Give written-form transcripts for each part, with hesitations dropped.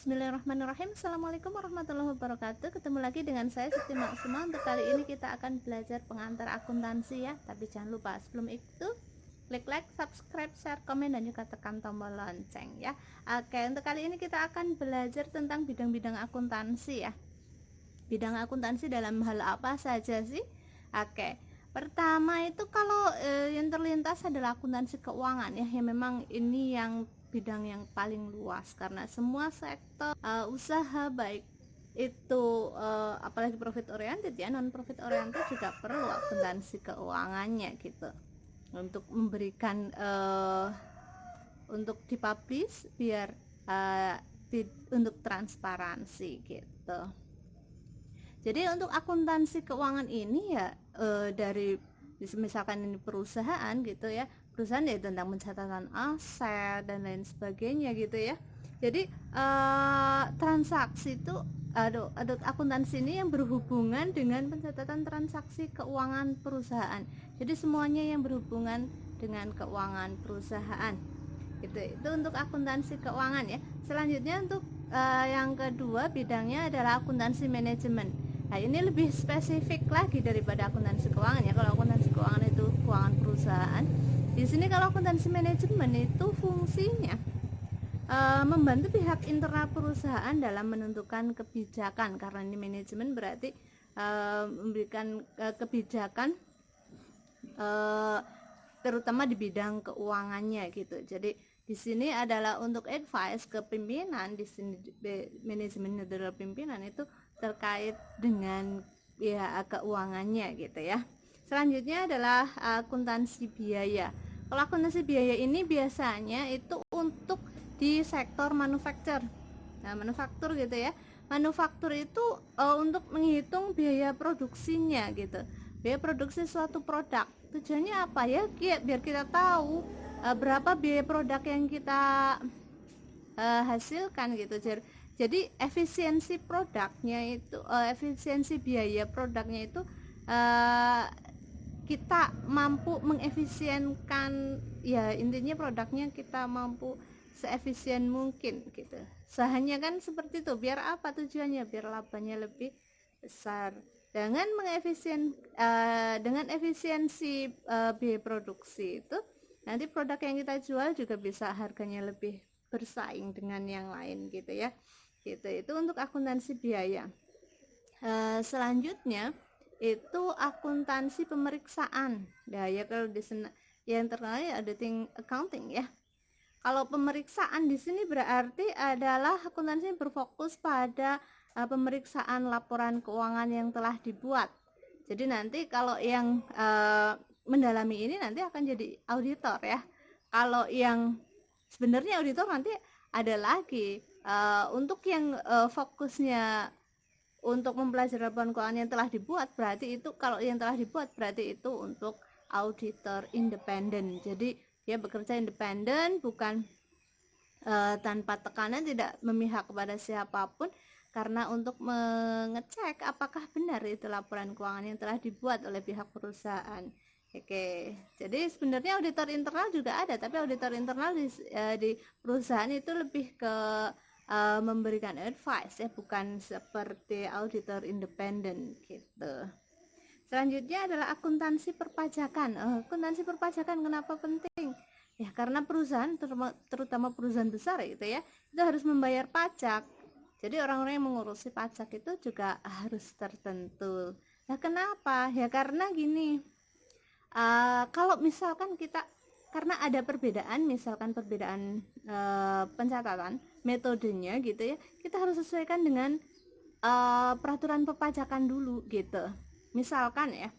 Bismillahirrahmanirrahim. Assalamualaikum warahmatullahi wabarakatuh. Ketemu lagi dengan saya Siti Maksuma. Untuk kali ini kita akan belajar pengantar akuntansi ya. Tapi jangan lupa sebelum itu klik like, subscribe, share, komen, dan juga tekan tombol lonceng ya. Oke, untuk kali ini kita akan belajar tentang bidang-bidang akuntansi ya. Bidang akuntansi dalam hal apa saja sih? Oke, pertama itu kalau yang terlintas adalah akuntansi keuangan ya. Yang memang ini yang bidang yang paling luas karena semua sektor usaha, baik itu apalagi profit oriented ya, non profit oriented juga perlu akuntansi keuangannya gitu untuk memberikan untuk dipublish biar untuk transparansi gitu. Jadi untuk akuntansi keuangan ini ya dari misalkan ini perusahaan gitu ya, perusahaan ya tentang pencatatan aset dan lain sebagainya gitu ya. Jadi transaksi itu ada akuntansi ini yang berhubungan dengan pencatatan transaksi keuangan perusahaan. Jadi semuanya yang berhubungan dengan keuangan perusahaan gitu. Itu untuk akuntansi keuangan ya. Selanjutnya untuk yang kedua bidangnya adalah akuntansi manajemen. Nah, ini lebih spesifik lagi daripada akuntansi keuangan ya. Kalau akuntansi keuangan itu keuangan perusahaan. Di sini kalau akuntansi manajemen itu fungsinya membantu pihak internal perusahaan dalam menentukan kebijakan, karena ini manajemen berarti memberikan kebijakan terutama di bidang keuangannya gitu. Jadi di sini adalah untuk advice ke pimpinan. Di sini manajemen adalah pimpinan itu terkait dengan ya keuangannya gitu ya. Selanjutnya adalah akuntansi biaya. Kalau akuntansi biaya ini biasanya itu untuk di sektor manufaktur. Nah, manufaktur gitu ya. Manufaktur itu untuk menghitung biaya produksinya gitu. Biaya produksi suatu produk. Tujuannya apa ya? Biar kita tahu berapa biaya produk yang kita hasilkan gitu. Jadi efisiensi produknya itu efisiensi biaya produknya itu kita mampu mengefisienkan ya, intinya produknya kita mampu seefisien mungkin gitu. Seharusnya kan seperti itu. Biar apa tujuannya? Biar labanya lebih besar. Dengan dengan efisiensi biaya produksi itu nanti produk yang kita jual juga bisa harganya lebih bersaing dengan yang lain gitu ya. Gitu. Itu untuk akuntansi biaya. Selanjutnya itu akuntansi pemeriksaan. Nah, ya kalau di sana yang terkenal ya auditing accounting ya. Kalau pemeriksaan di sini berarti adalah akuntansi yang berfokus pada pemeriksaan laporan keuangan yang telah dibuat. Jadi nanti kalau yang mendalami ini nanti akan jadi auditor ya. Kalau yang sebenarnya auditor nanti ada lagi untuk yang fokusnya untuk mempelajari laporan keuangan yang telah dibuat, berarti itu kalau yang telah dibuat berarti itu untuk auditor independen. Jadi dia bekerja independen, bukan tanpa tekanan, tidak memihak kepada siapapun, karena untuk mengecek apakah benar itu laporan keuangan yang telah dibuat oleh pihak perusahaan. Oke, jadi sebenarnya auditor internal juga ada, tapi auditor internal di perusahaan itu lebih ke memberikan advice ya, bukan seperti auditor independen gitu. Selanjutnya adalah akuntansi perpajakan. Akuntansi perpajakan kenapa penting? Ya karena perusahaan, terutama perusahaan besar gitu ya, itu harus membayar pajak. Jadi orang-orang yang mengurusi pajak itu juga harus tertentu. Nah kenapa? Ya karena gini, kalau misalkan kita, karena ada perbedaan, misalkan perbedaan pencatatan metodenya gitu ya, kita harus sesuaikan dengan peraturan perpajakan dulu gitu. Misalkan ya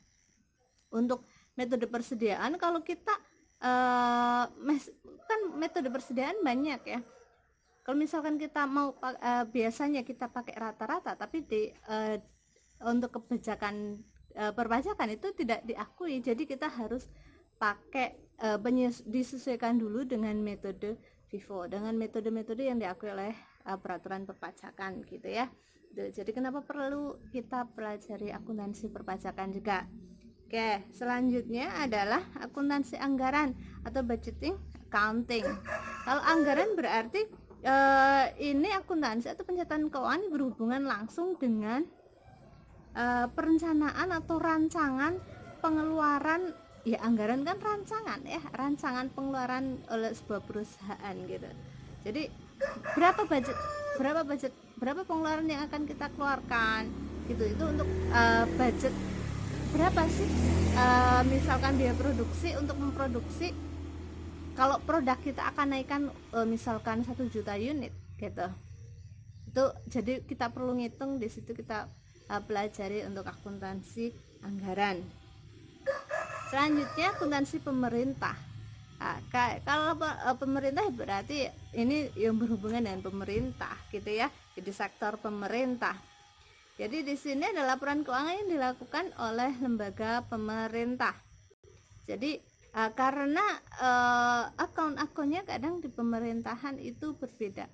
untuk metode persediaan, kalau kita kan metode persediaan banyak ya. Kalau misalkan kita mau biasanya kita pakai rata-rata, tapi untuk kebijakan perpajakan itu tidak diakui. Jadi kita harus pakai disesuaikan dulu dengan metode FIFO, dengan metode-metode yang diakui oleh peraturan perpajakan gitu ya. Jadi kenapa perlu kita pelajari akuntansi perpajakan juga. Oke, selanjutnya adalah akuntansi anggaran atau budgeting accounting. Kalau anggaran berarti ini akuntansi atau pencatatan keuangan ini berhubungan langsung dengan perencanaan atau rancangan pengeluaran, ya anggaran kan rancangan ya, rancangan pengeluaran oleh sebuah perusahaan gitu. Jadi berapa budget berapa pengeluaran yang akan kita keluarkan gitu, itu untuk budget berapa sih misalkan biaya produksi untuk memproduksi, kalau produk kita akan naikkan misalkan 1 juta unit gitu. Itu jadi kita perlu ngitung di situ, kita pelajari untuk akuntansi anggaran. Selanjutnya akuntansi pemerintah. Nah, kalau pemerintah berarti ini yang berhubungan dengan pemerintah gitu ya, jadi sektor pemerintah. Jadi di sini ada laporan keuangan yang dilakukan oleh lembaga pemerintah. Jadi karena akun-akunnya kadang di pemerintahan itu berbeda,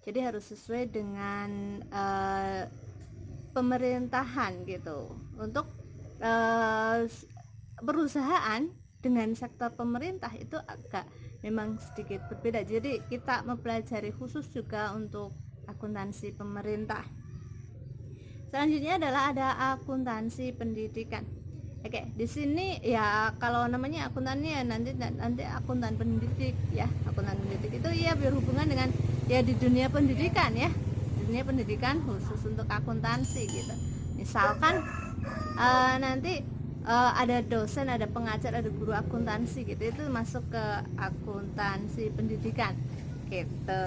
jadi harus sesuai dengan pemerintahan gitu. Untuk perusahaan dengan sektor pemerintah itu agak memang sedikit berbeda, jadi kita mempelajari khusus juga untuk akuntansi pemerintah. Selanjutnya adalah ada akuntansi pendidikan. Oke, di sini ya kalau namanya akuntannya nanti akuntan pendidik ya. Akuntan pendidik itu ya berhubungan dengan ya di dunia pendidikan ya. Di dunia pendidikan khusus untuk akuntansi gitu. Misalkan nanti ada dosen, ada pengajar, ada guru akuntansi gitu. Itu masuk ke akuntansi pendidikan gitu.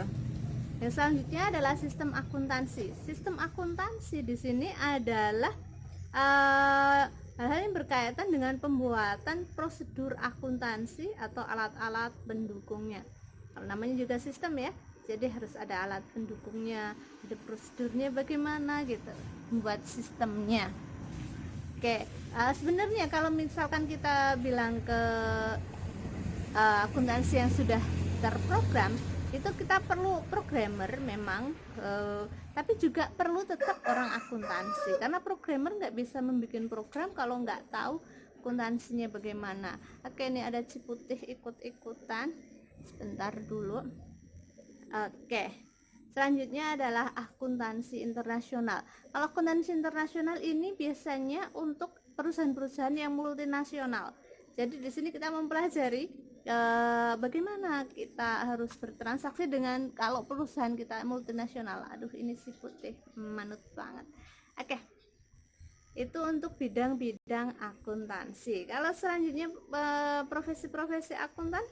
Dan selanjutnya adalah sistem akuntansi. Sistem akuntansi di sini adalah hal-hal yang berkaitan dengan pembuatan prosedur akuntansi atau alat-alat pendukungnya. Kalau namanya juga sistem ya, jadi harus ada alat pendukungnya, ada prosedurnya bagaimana gitu, membuat sistemnya. Oke, sebenarnya kalau misalkan kita bilang ke akuntansi yang sudah terprogram, itu kita perlu programmer memang, tapi juga perlu tetap orang akuntansi, karena programmer nggak bisa membuat program kalau nggak tahu akuntansinya bagaimana. Oke, ini ada Ciputih ikut-ikutan, sebentar dulu. Oke, selanjutnya adalah akuntansi internasional. Kalau akuntansi internasional ini biasanya untuk perusahaan-perusahaan yang multinasional. Jadi di sini kita mempelajari bagaimana kita harus bertransaksi dengan kalau perusahaan kita multinasional. Aduh, ini si putih manut banget. Oke, itu untuk bidang-bidang akuntansi. Kalau selanjutnya profesi-profesi akuntan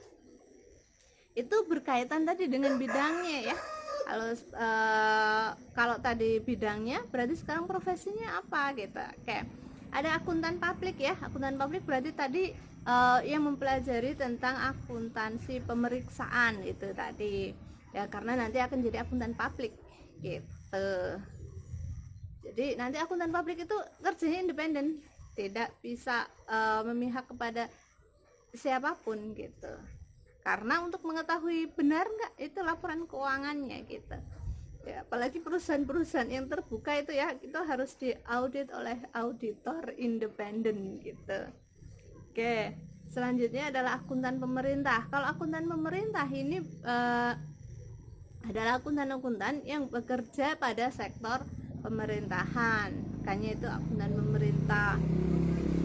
itu berkaitan tadi dengan bidangnya ya. Kalau tadi bidangnya, berarti sekarang profesinya apa gitu. Kayak ada akuntan publik ya. Akuntan publik berarti tadi yang mempelajari tentang akuntansi pemeriksaan itu tadi ya, karena nanti akan jadi akuntan publik gitu. Jadi nanti akuntan publik itu kerjanya independen, tidak bisa memihak kepada siapapun gitu, karena untuk mengetahui benar nggak itu laporan keuangannya gitu ya, apalagi perusahaan-perusahaan yang terbuka itu ya, itu harus diaudit oleh auditor independen gitu. Oke, selanjutnya adalah akuntan pemerintah. Kalau akuntan pemerintah ini adalah akuntan-akuntan yang bekerja pada sektor pemerintahan, makanya itu akuntan pemerintah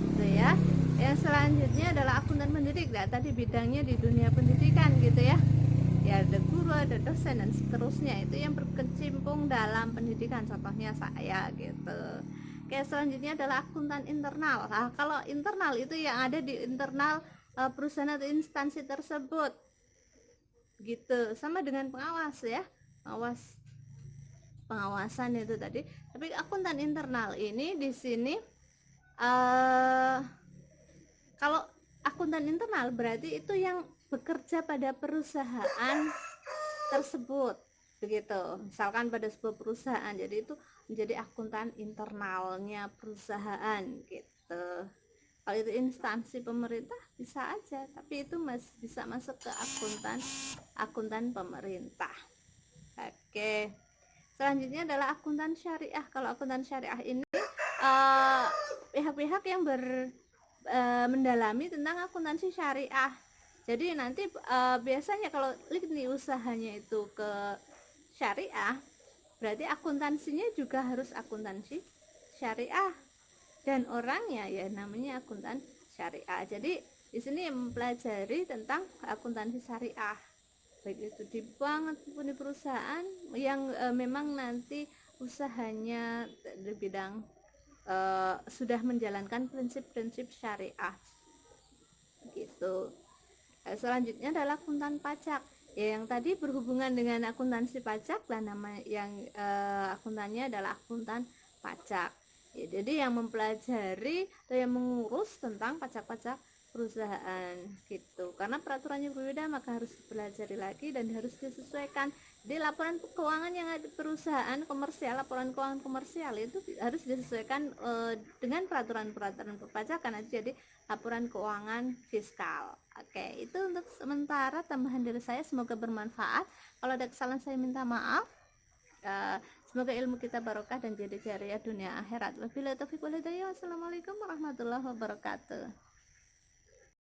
gitu ya. Yang selanjutnya adalah akuntan pendidik. Nah, tadi bidangnya di dunia pendidikan gitu ya. Ya ada guru, ada dosen dan seterusnya, itu yang berkecimpung dalam pendidikan, contohnya saya gitu. Oke, selanjutnya adalah akuntan internal. Nah, kalau internal itu yang ada di internal perusahaan atau instansi tersebut gitu, sama dengan pengawas ya, pengawasan itu tadi. Tapi akuntan internal ini di sini kalau akuntan internal berarti itu yang bekerja pada perusahaan tersebut begitu. Misalkan pada sebuah perusahaan, jadi itu menjadi akuntan internalnya perusahaan gitu. Kalau itu instansi pemerintah bisa aja, tapi itu bisa masuk ke akuntan pemerintah. Oke, selanjutnya adalah akuntan syariah. Kalau akuntan syariah ini pihak-pihak yang mendalami tentang akuntansi syariah. Jadi nanti biasanya kalau lini usahanya itu ke syariah, berarti akuntansinya juga harus akuntansi syariah, dan orangnya ya namanya akuntan syariah. Jadi di sini mempelajari tentang akuntansi syariah, baik itu di bank ataupun di perusahaan yang memang nanti usahanya di bidang sudah menjalankan prinsip-prinsip syariah gitu. Selanjutnya adalah akuntan pajak. Ya, yang tadi berhubungan dengan akuntansi pajak lah, nama yang akuntannya adalah akuntan pajak. Ya, jadi yang mempelajari atau yang mengurus tentang pajak-pajak perusahaan gitu. Karena peraturannya berbeda, maka harus dipelajari lagi dan harus disesuaikan. Jadi laporan keuangan yang ada di perusahaan komersial, laporan keuangan komersial itu harus disesuaikan dengan peraturan-peraturan perpajakan. Jadi laporan keuangan fiskal. Oke, itu untuk sementara tambahan dari saya, semoga bermanfaat. Kalau ada kesalahan saya minta maaf. Semoga ilmu kita barokah dan jadi jariah dunia akhirat. Wabillahi taufiq wal hidayah. Wassalamualaikum warahmatullahi wabarakatuh.